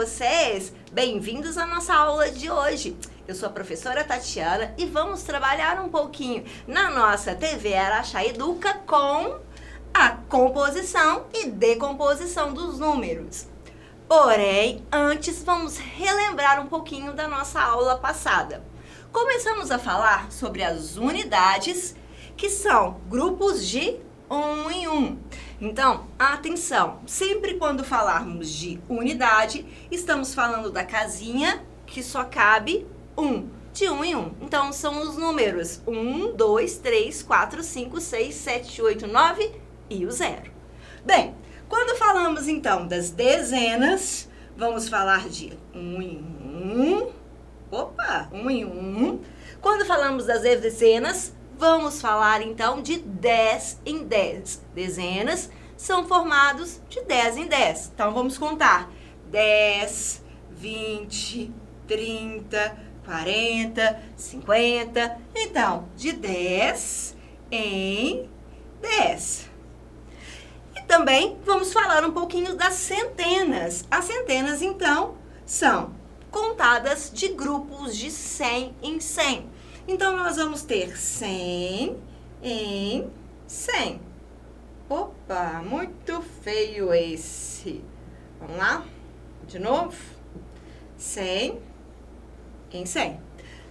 vocês? Bem-vindos à nossa aula de hoje. Eu sou a professora Tatiana e vamos trabalhar um pouquinho na nossa TV Araxá Educa com a composição e decomposição dos números. Porém, antes vamos relembrar um pouquinho da nossa aula passada. Começamos a falar sobre as unidades, que são grupos de 1 em 1. Então, atenção, sempre quando falarmos de unidade, estamos falando da casinha que só cabe 1, de 1 em 1. Então, são os números 1, 2, 3, 4, 5, 6, 7, 8, 9 e o 0. Bem, quando falamos então das dezenas, vamos falar de 1 em 1. Opa, 1 em 1. Quando falamos das dezenas, vamos falar então de 10 em 10. Dezenas são formados de 10 em 10. Então vamos contar: 10, 20, 30, 40, 50. Então, de 10 em 10. E também vamos falar um pouquinho das centenas. As centenas, então, são contadas de grupos de 100 em 100. Então, nós vamos ter 100 em 100. Opa, muito feio esse. Vamos lá? De novo. 100 em 100.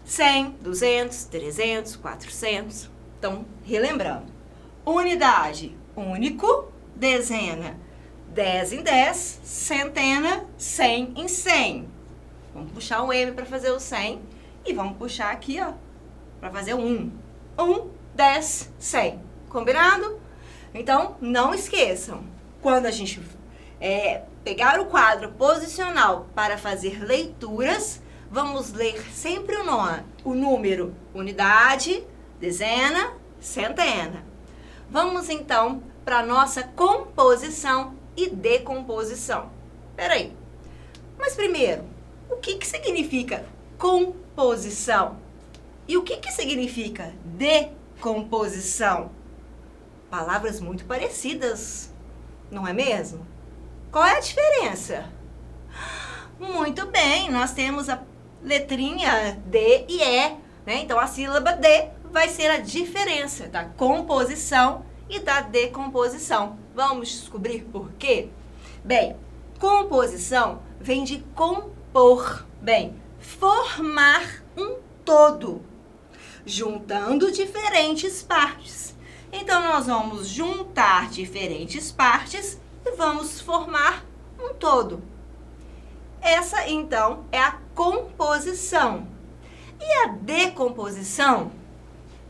100, 200, 300, 400. Então, relembrando. Unidade, único. Dezena, 10 em 10. Centena, 100 em 100. Vamos puxar o M para fazer o 100. E vamos puxar aqui, ó, para fazer o 1. 1, 10, 100. Combinado? Então, não esqueçam, quando a gente pegar o quadro posicional para fazer leituras, vamos ler sempre o número unidade, dezena, centena. Vamos, então, para a nossa composição e decomposição. Peraí, mas primeiro, o que significa composição? E o que significa decomposição? Palavras muito parecidas, não é mesmo? Qual é a diferença? Muito bem, nós temos a letrinha D e E, né? Então, a sílaba D vai ser a diferença da composição e da decomposição. Vamos descobrir por quê? Bem, composição vem de compor. Bem, formar um todo, juntando diferentes partes. Então, nós vamos juntar diferentes partes e vamos formar um todo. Essa, então, é a composição. E a decomposição?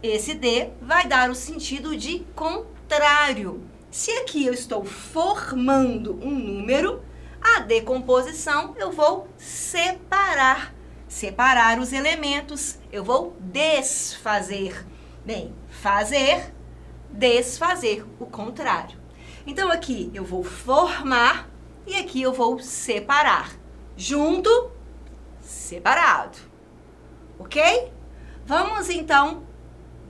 Esse D vai dar o sentido de contrário. Se aqui eu estou formando um número, a decomposição eu vou separar. Separar os elementos, eu vou desfazer. Bem, fazer, desfazer, o contrário. Então, aqui eu vou formar e aqui eu vou separar. Junto, separado. Ok? Vamos, então,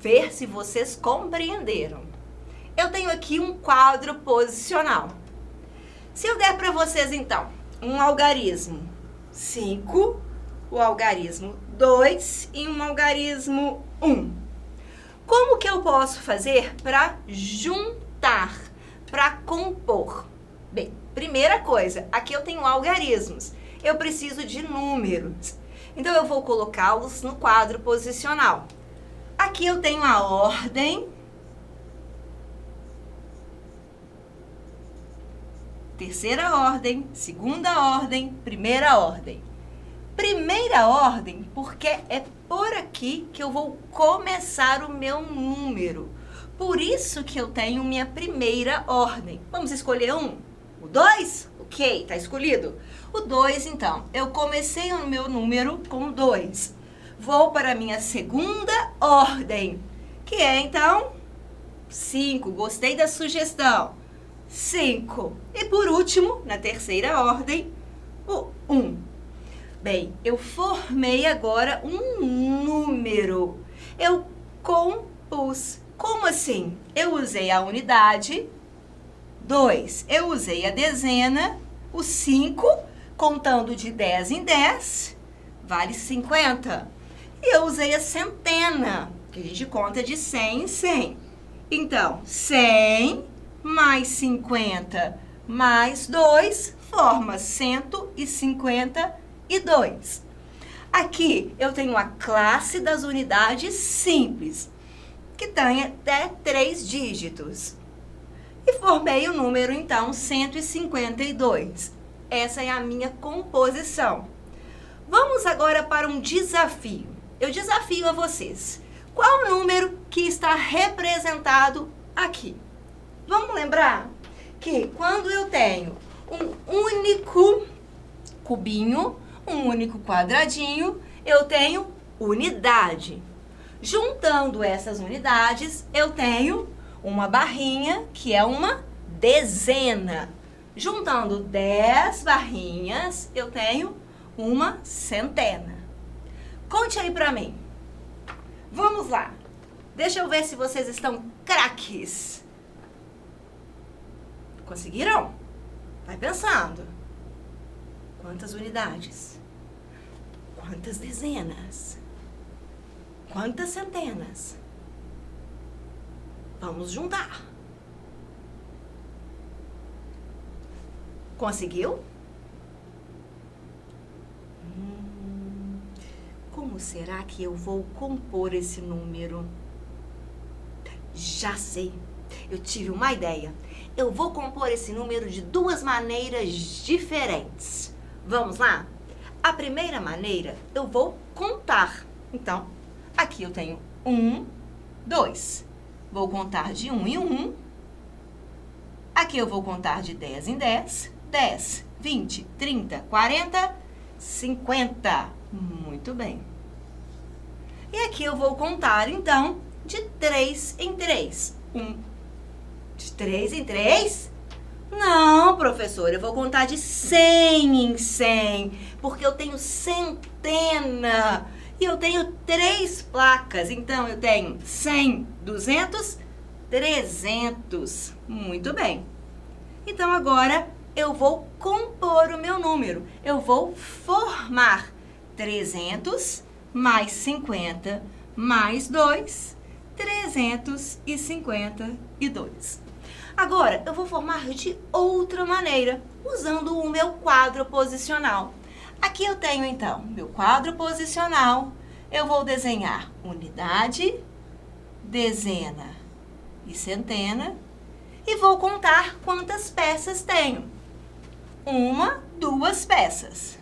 ver se vocês compreenderam. Eu tenho aqui um quadro posicional. Se eu der para vocês, então, um algarismo 5, o algarismo 2 e um algarismo 1. Como que eu posso fazer para juntar, para compor? Bem, primeira coisa, aqui eu tenho algarismos. Eu preciso de números. Então, eu vou colocá-los no quadro posicional. Aqui eu tenho a ordem, terceira ordem, segunda ordem, primeira ordem. Primeira ordem, porque é por aqui que eu vou começar o meu número. Por isso que eu tenho minha primeira ordem. Vamos escolher um? O 2? Ok, tá escolhido. O 2, então, eu comecei o meu número com 2. Vou para a minha segunda ordem, que é, então, 5. Gostei da sugestão. 5. E por último, na terceira ordem, o 1. Bem, eu formei agora um número. Eu compus. Como assim? Eu usei a unidade, 2. Eu usei a dezena, o 5, Contando de 10 em 10, vale 50. E eu usei a centena, que a gente conta de 100 em 100. Então, 100 mais 50 mais 2 forma 152. Aqui eu tenho a classe das unidades simples, que tem até 3 dígitos. E formei o número, então, 152. Essa é a minha composição. Vamos agora para um desafio. Eu desafio a vocês. Qual o número que está representado aqui? Vamos lembrar que quando eu tenho um único cubinho, um único quadradinho, eu tenho unidade. Juntando essas unidades, eu tenho uma barrinha, que é uma dezena. Juntando 10 barrinhas, eu tenho uma centena. Conte aí pra mim. Vamos lá. Deixa eu ver se vocês estão craques. Conseguiram? Vai pensando. Quantas unidades? Quantas dezenas? Quantas centenas? Vamos juntar. Conseguiu? Como será que eu vou compor esse número? Já sei. Eu tive uma ideia. Eu vou compor esse número de 2 maneiras diferentes. Vamos lá? A primeira maneira, eu vou contar. Então, aqui eu tenho 1, 2. Vou contar de 1 em 1. Aqui eu vou contar de 10 em 10. 10, 20, 30, 40, 50. Muito bem. E aqui eu vou contar, então, de 3 em 3. De 3 em 3? Não, professora, eu vou contar de 100 em 100, porque eu tenho centena e eu tenho 3 placas. Então, eu tenho 100, 200, 300. Muito bem. Então, agora eu vou compor o meu número. Eu vou formar 300 mais 50 mais 2, 352. Agora, eu vou formar de outra maneira, usando o meu quadro posicional. Aqui eu tenho, então, meu quadro posicional. Eu vou desenhar unidade, dezena e centena. E vou contar quantas peças tenho. 1, 2 peças.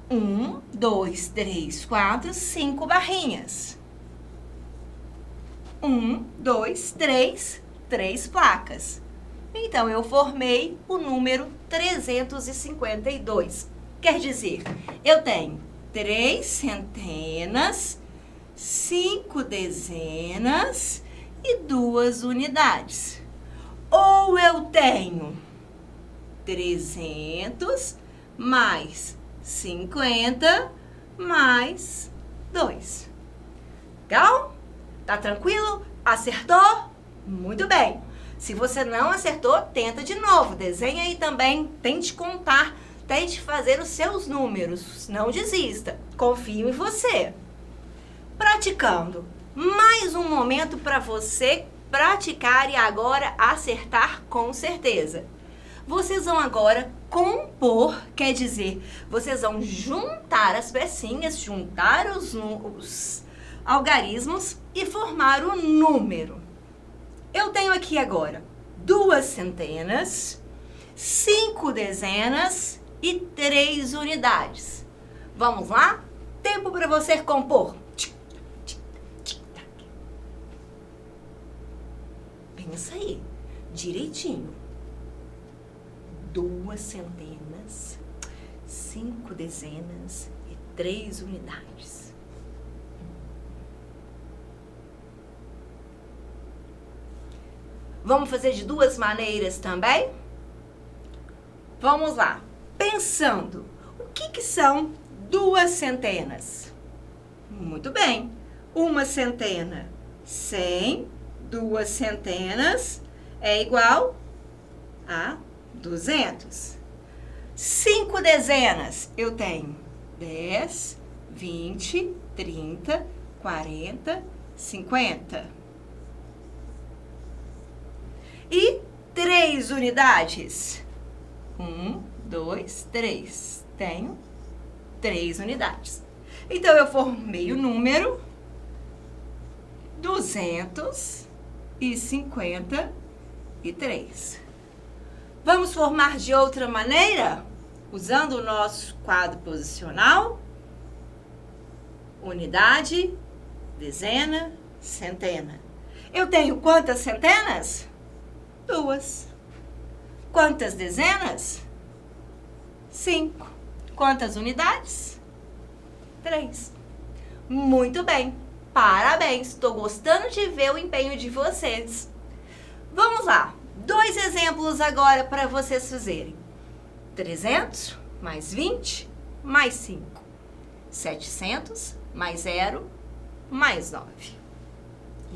1, 2, 3, 4, 5 barrinhas. 1, 2, 3 placas. Então, eu formei o número 352. Quer dizer, eu tenho 3 centenas, 5 dezenas e 2 unidades. Ou eu tenho 300 mais 50 mais 2. Legal? Tá tranquilo? Acertou? Muito bem. Se você não acertou, tenta de novo. Desenha aí também, tente contar, tente fazer os seus números. Não desista. Confio em você. Praticando. Mais um momento para você praticar e agora acertar com certeza. Vocês vão agora compor, quer dizer, vocês vão juntar as pecinhas, juntar os algarismos e formar o número. Eu tenho aqui agora 2 centenas, 5 dezenas e 3 unidades. Vamos lá? Tempo para você compor. Pensa aí, direitinho. 2 centenas, 5 dezenas e 3 unidades. Vamos fazer de 2 maneiras também? Vamos lá. Pensando, o que são 2 centenas? Muito bem. 1 centena, 100. 2 centenas é igual a 200. 5 dezenas, eu tenho 10, 20, 30, 40, 50. E 3 unidades. 1, 2, 3. Tenho 3 unidades. Então, eu formei o número 253. Vamos formar de outra maneira? Usando o nosso quadro posicional. Unidade, dezena, centena. Eu tenho quantas centenas? 2. Quantas dezenas? 5. Quantas unidades? 3. Muito bem. Parabéns. Estou gostando de ver o empenho de vocês. Vamos lá. 2 exemplos agora para vocês fazerem. 300 mais 20 mais 5. 700 mais 0 mais 9.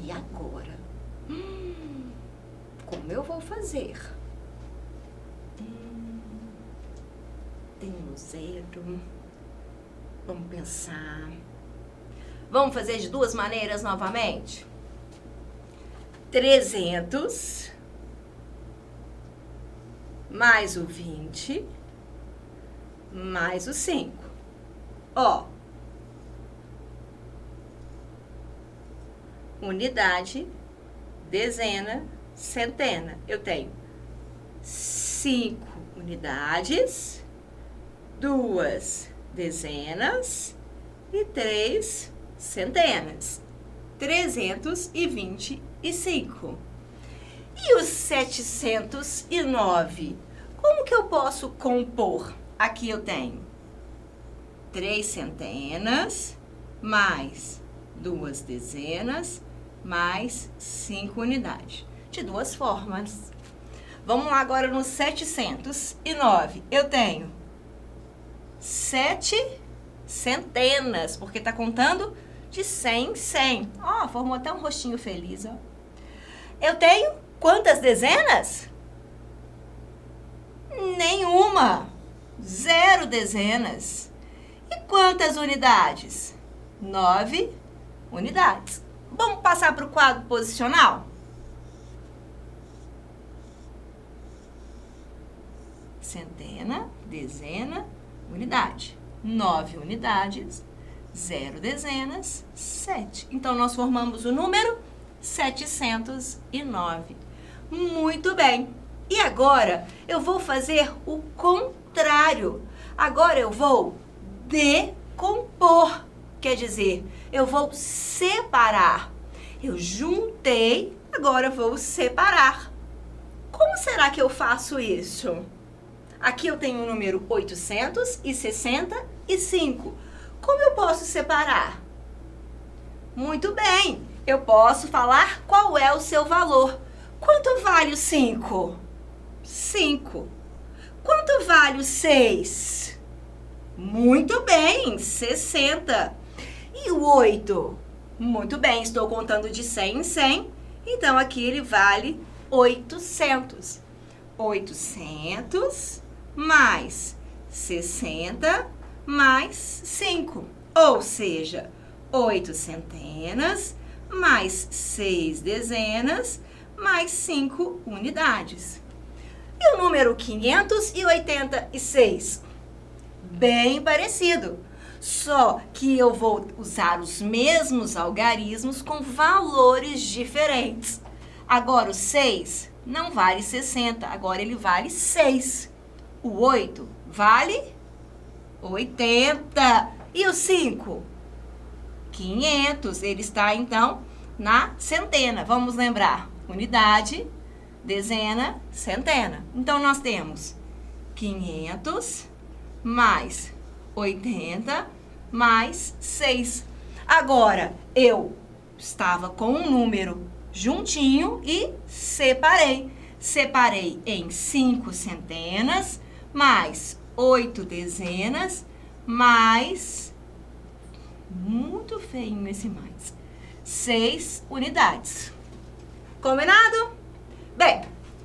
E agora? Como eu vou fazer? Tenho 0. Vamos pensar. Vamos fazer de 2 maneiras novamente? 300 mais o 20 mais o 5. Ó. Unidade, dezena, centena. Eu tenho 5 unidades, 2 dezenas e 3 centenas. 325. E os 709? Como que eu posso compor? Aqui eu tenho 3 centenas mais 2 dezenas mais 5 unidades. De 2 formas. Vamos lá agora no 709. Eu tenho 7 centenas, porque está contando de 100 em 100. Ó, formou até um rostinho feliz, ó. Eu tenho quantas dezenas? Nenhuma. 0 dezenas. E quantas unidades? 9 unidades. Vamos passar para o quadro posicional? Centena, dezena, unidade. 9 unidades, 0 dezenas, 7. Então, nós formamos o número 709. Muito bem. E agora, eu vou fazer o contrário. Agora, eu vou decompor. Quer dizer, eu vou separar. Eu juntei, agora vou separar. Como será que eu faço isso? Aqui eu tenho o número 865. Como eu posso separar? Muito bem, eu posso falar qual é o seu valor. Quanto vale o 5? 5. Quanto vale o 6? Muito bem, 60. E o 8? Muito bem, estou contando de 100 em 100. Então, aqui ele vale 800. 800 mais 60 mais 5. Ou seja, 8 centenas mais 6 dezenas mais 5 unidades. E o número 586? Bem parecido. Só que eu vou usar os mesmos algarismos com valores diferentes. Agora, o 6 não vale 60, agora ele vale 6. O 8 vale 80. E o 5? 500. Ele está, então, na centena. Vamos lembrar. Unidade, dezena, centena. Então, nós temos 500 mais 80 mais 6. Agora, eu estava com um número juntinho e separei. Separei em 5 centenas, mais 8 dezenas, mais... Muito feio esse mais. 6 unidades. Combinado? Bem,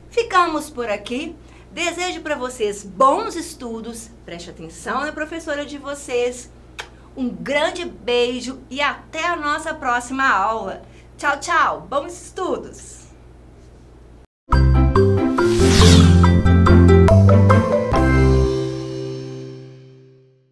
ficamos por aqui. Desejo para vocês bons estudos, preste atenção na professora de vocês. Um grande beijo e até a nossa próxima aula. Tchau, tchau. Bons estudos!